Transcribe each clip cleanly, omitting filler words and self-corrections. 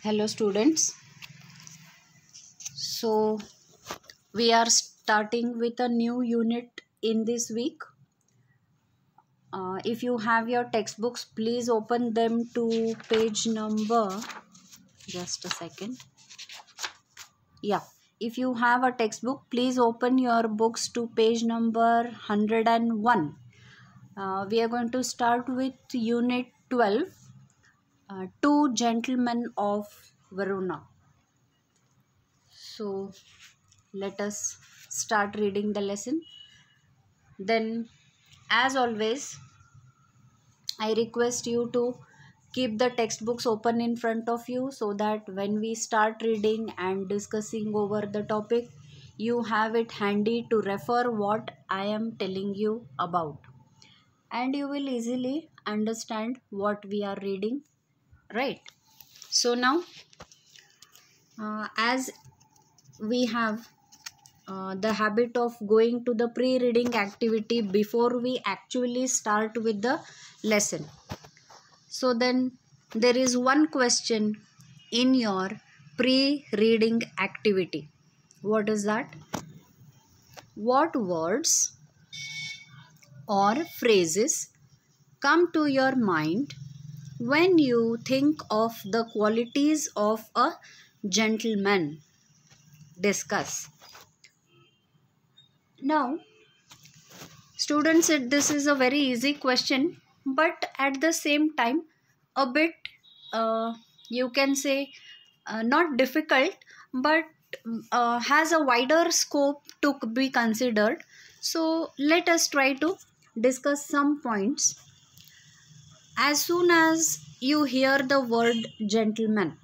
Hello students. So we are starting with a new unit in this week. If you have your textbooks, please open them to page number, just a second. Yeah, if you have a textbook, please open your books to page number 101. We are going to start with unit 12, Two Gentlemen of Verona. So let us start reading the lesson. Then, as always, I request you to keep the textbooks open in front of you so that when we start reading and discussing over the topic, you have it handy to refer what I am telling you about, and you will easily understand what we are reading, right? So now, as we have the habit of going to the pre-reading activity before we actually start with the lesson. So then there is one question in your pre-reading activity. What is that? What words or phrases come to your mind when you think of the qualities of a gentleman? Discuss. Now, students said this is a very easy question, but at the same time, a bit, you can say, not difficult, but has a wider scope to be considered. So, let us try to discuss some points. As soon as you hear the word gentleman,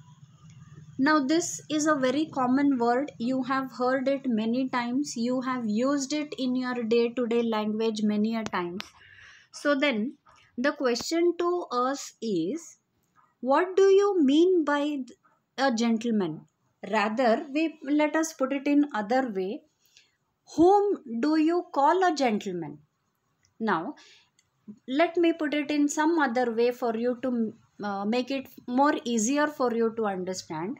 now this is a very common word. You have heard it many times. You have used it in your day-to-day language many a times. So then the question to us is, what do you mean by a gentleman? Rather, let us put it in other way. Whom do you call a gentleman? Now, let me put it in some other way for you to make it more easier for you to understand.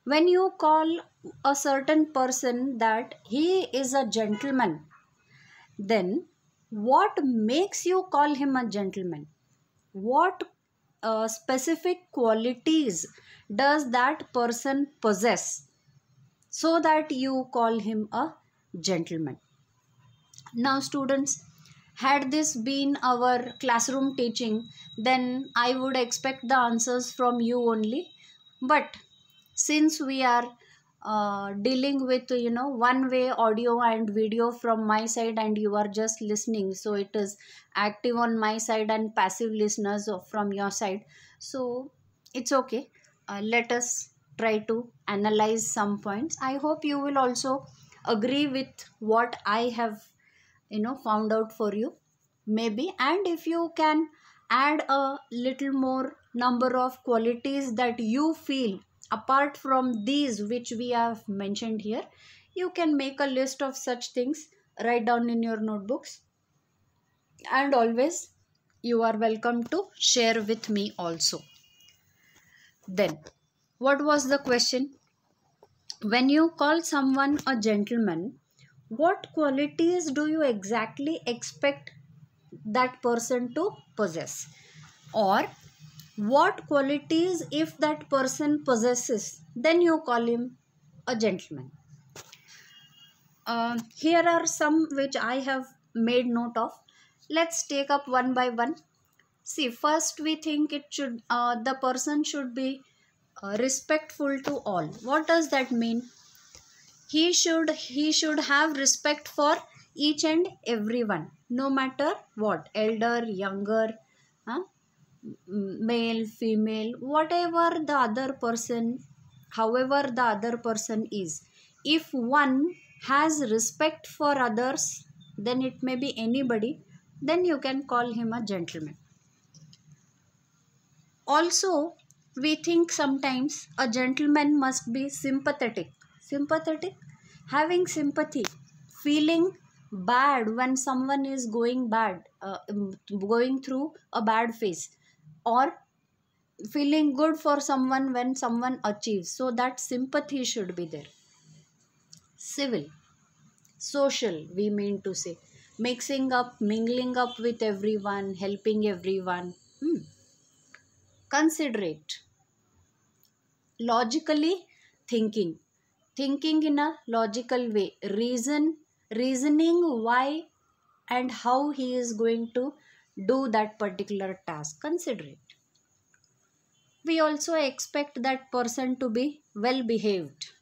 When you call a certain person that he is a gentleman, then what makes you call him a gentleman? What specific qualities does that person possess so that you call him a gentleman? Now, students, had this been our classroom teaching, then I would expect the answers from you only. But since we are dealing with one way audio and video from my side, and you are just listening, so it is active on my side and passive listeners from your side, so it's okay. Let us try to analyze some points. I hope you will also agree with what I have found out for you, maybe. And if you can add a little more number of qualities that you feel apart from these which we have mentioned here, you can make a list of such things, write down in your notebooks, and always you are welcome to share with me also. Then, what was the question? When you call someone a gentleman, what qualities do you exactly expect that person to possess? Or what qualities, if that person possesses, then you call him a gentleman? Here are some which I have made note of. Let's take up one by one. See, first we think the person should be respectful to all. What does that mean? He should have respect for each and everyone, no matter what, elder, younger, male, female, whatever the other person, however the other person is. If one has respect for others, then it may be anybody, then you can call him a gentleman. Also, we think sometimes a gentleman must be sympathetic. Sympathetic, having sympathy, feeling bad when someone is going through a bad phase, or feeling good for someone when someone achieves. So that sympathy should be there. Civil, social, we mean to say. Mixing up, mingling up with everyone, helping everyone. Considerate, logically thinking, thinking in a logical way, reasoning why and how he is going to do that particular task. Considerate. We also expect that person to be well behaved.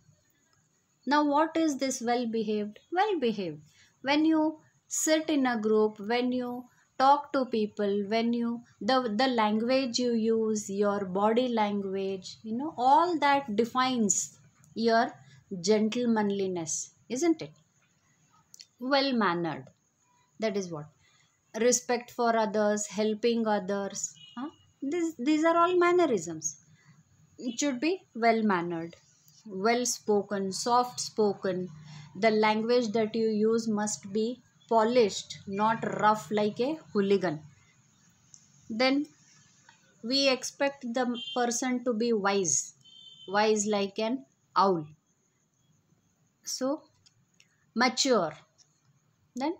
Now, what is this well behaved? Well behaved. When you sit in a group, when you talk to people, when you, the language you use, your body language, all that defines your gentlemanliness, isn't it? Well mannered. That is what. Respect for others, helping others. These are all mannerisms. It should be well mannered, well spoken, soft spoken. The language that you use must be polished, not rough like a hooligan. Then we expect the person to be wise, wise like an owl. So, mature. Then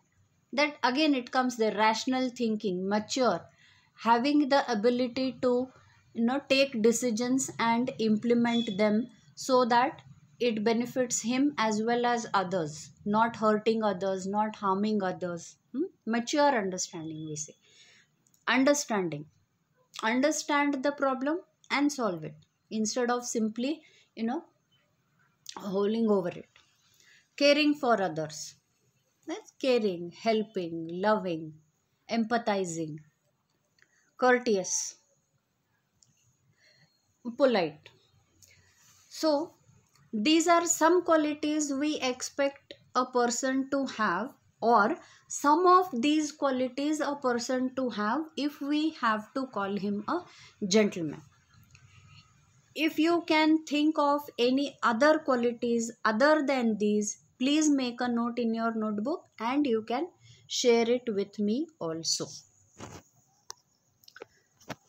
that again it comes the rational thinking, mature, having the ability to take decisions and implement them so that it benefits him as well as others, not hurting others, not harming others. Mature understanding, we say. Understanding, understand the problem and solve it instead of simply holding over it. Caring for others, that's caring, helping, loving, empathizing. Courteous, polite. So, these are some qualities we expect a person to have, or some of these qualities a person to have if we have to call him a gentleman. If you can think of any other qualities other than these, please make a note in your notebook and you can share it with me also.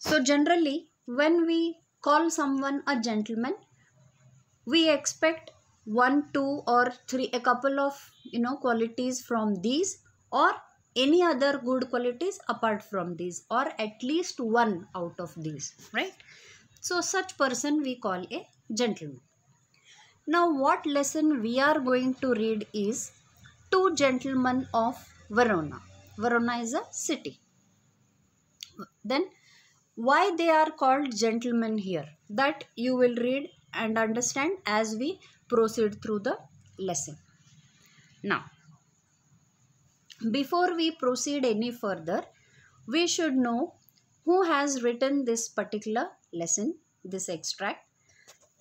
So generally, when we call someone a gentleman, we expect one, two, or three, a couple of qualities from these, or any other good qualities apart from these, or at least one out of these, right? So such person we call a gentleman. Now what lesson we are going to read is Two Gentlemen of Verona. Verona is a city. Then why they are called gentlemen here, that you will read and understand as we proceed through the lesson. Now, before we proceed any further, we should know who has written this particular lesson, this extract.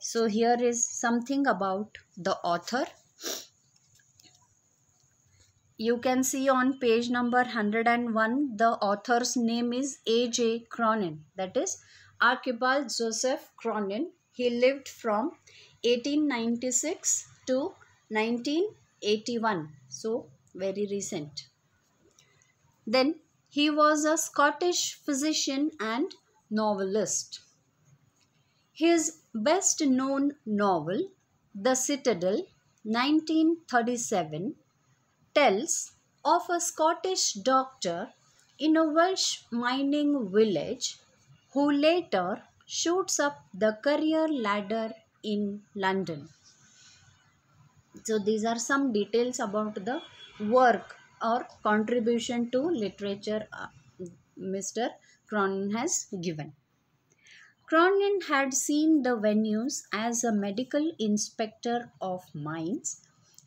So here is something about the author. You can see on page number 101, the author's name is A.J. Cronin, that is Archibald Joseph Cronin. He lived from 1896 to 1981, so very recent. Then he was a Scottish physician and novelist. His best known novel, The Citadel, 1937, tells of a Scottish doctor in a Welsh mining village who later shoots up the career ladder in London. So these are some details about the work or contribution to literature Mr. Cronin has given. Cronin had seen the venues as a medical inspector of mines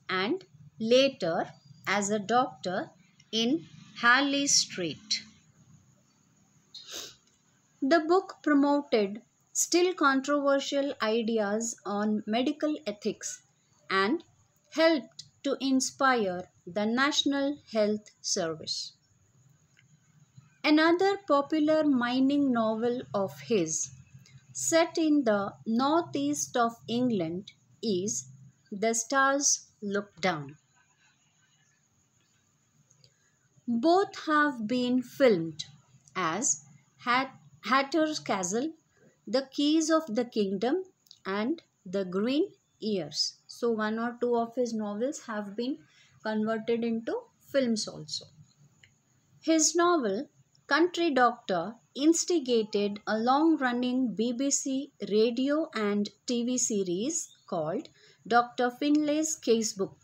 and later as a doctor in Harley Street. The book promoted still controversial ideas on medical ethics and helped to inspire the National Health Service. Another popular mining novel of his, set in the northeast of England, is The Stars Look Down. Both have been filmed as Hatter's Castle, The Keys of the Kingdom, and The Green Years. So one or two of his novels have been converted into films also. His novel Country Doctor instigated a long-running BBC radio and TV series called Dr. Finlay's Casebook,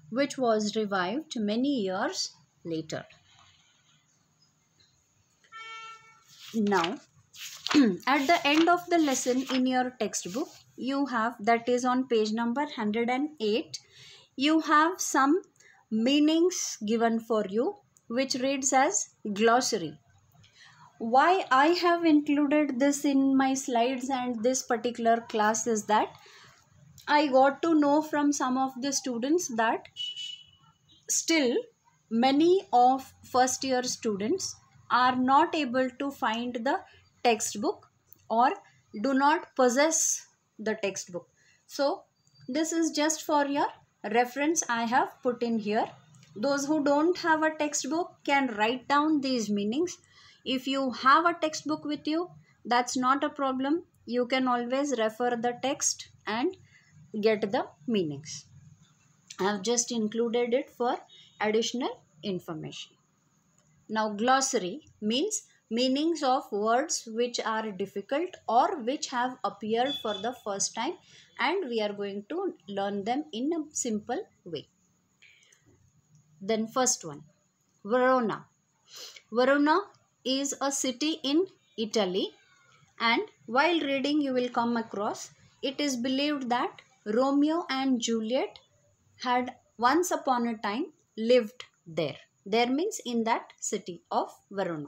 which was revived many years later. Now, at the end of the lesson in your textbook, you have, that is on page number 108, you have some meanings given for you, which reads as glossary. Why I have included this in my slides and this particular class is that I got to know from some of the students that still many of first year students are not able to find the textbook or do not possess the textbook. So this is just for your reference I have put in here. Those who don't have a textbook can write down these meanings. If you have a textbook with you, that's not a problem. You can always refer the text and get the meanings. I have just included it for additional information. Now, glossary means meanings of words which are difficult or which have appeared for the first time, and we are going to learn them in a simple way. Then first one, Verona. Verona is a city in Italy, and while reading you will come across, it is believed that Romeo and Juliet had once upon a time lived there. There means in that city of Verona.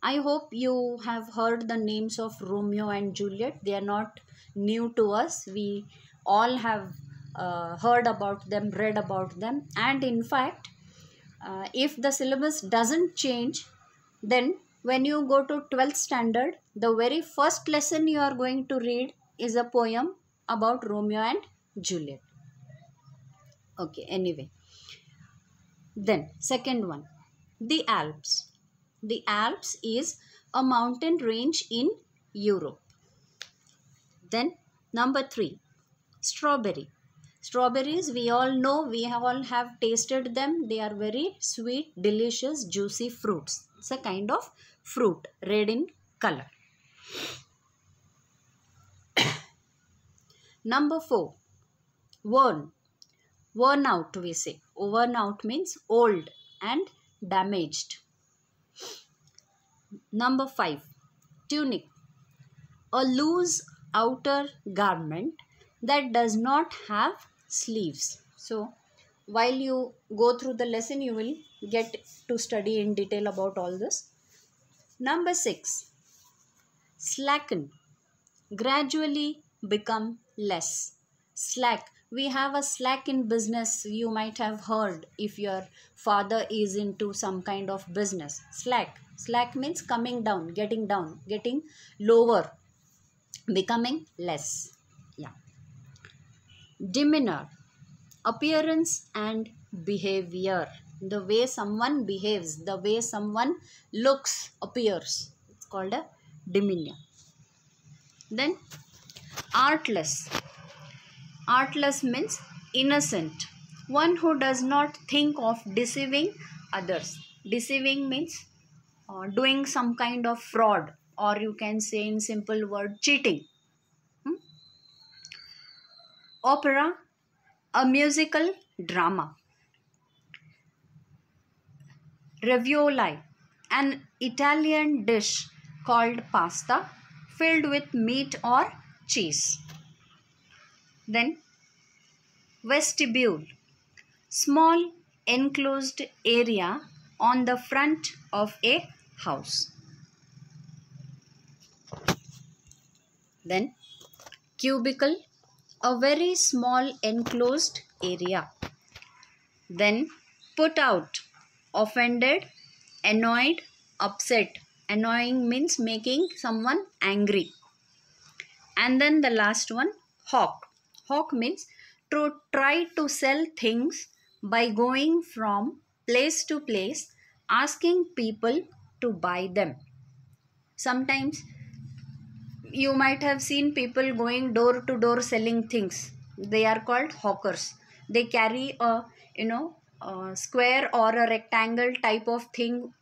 I hope you have heard the names of Romeo and Juliet. They are not new to us. We all have heard about them, read about them, and in fact, if the syllabus doesn't change, then when you go to 12th standard, the very first lesson you are going to read is a poem about Romeo and Juliet. Okay, anyway. Then second one, the Alps. The Alps is a mountain range in Europe. Then number 3, strawberry. Strawberries, we all know, we all have tasted them. They are very sweet, delicious, juicy fruits. It's a kind of fruit, red in color. Number 4, worn. Worn out, we say. Worn out means old and damaged. Number 5, tunic. A loose outer garment that does not have sleeves. So while you go through the lesson, you will get to study in detail about all this. Number 6, slacken. Gradually become less. Slack. We have a slack in business. You might have heard if your father is into some kind of business. Slack. Slack means coming down, getting lower, becoming less. Yeah. Demeanor. Appearance and behavior. The way someone behaves, the way someone looks, appears. It's called a demeanor. Then artless. Artless means innocent. One who does not think of deceiving others. Deceiving means doing some kind of fraud, or you can say in simple word, cheating. Opera, a musical drama. Ravioli, an Italian dish called pasta filled with meat or cheese. Then vestibule, small enclosed area on the front of a house. Then cubicle, a very small enclosed area. Then put out, offended, annoyed, upset. Annoying means making someone angry. And then the last one, hawk. Hawk means to try to sell things by going from place to place, asking people to buy them. Sometimes You might have seen people going door to door selling things. They are called hawkers. They carry a, a square or a rectangle type of thing,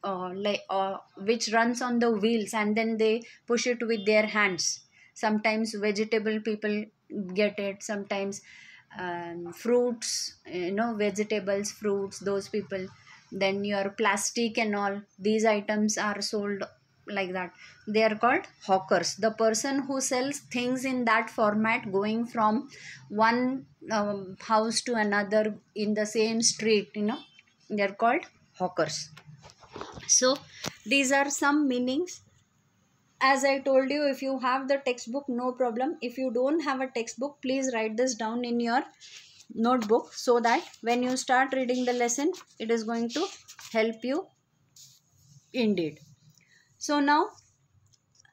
which runs on the wheels, and then they push it with their hands. Sometimes vegetable people get it, sometimes fruits, vegetables, fruits, those people. Then your plastic and all these items are sold like that. They are called hawkers. The person who sells things in that format, going from one house to another in the same street, they are called hawkers. So these are some meanings. As I told you, if you have the textbook, no problem. If you don't have a textbook, please write this down in your notebook, so that when you start reading the lesson, it is going to help you indeed. So now,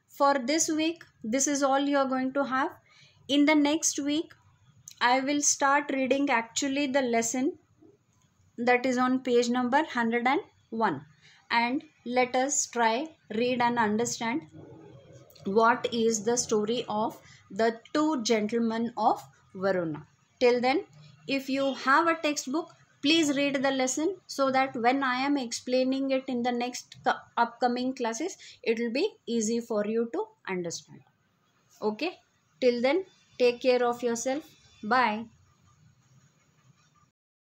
for this week, this is all you are going to have. In the next week, I will start reading actually the lesson that is on page number 101, and let us try read and understand what is the story of the two gentlemen of Verona. Till then, if you have a textbook, please read the lesson, so that when I am explaining it in the next upcoming classes, it will be easy for you to understand. Okay? Till then, take care of yourself. Bye.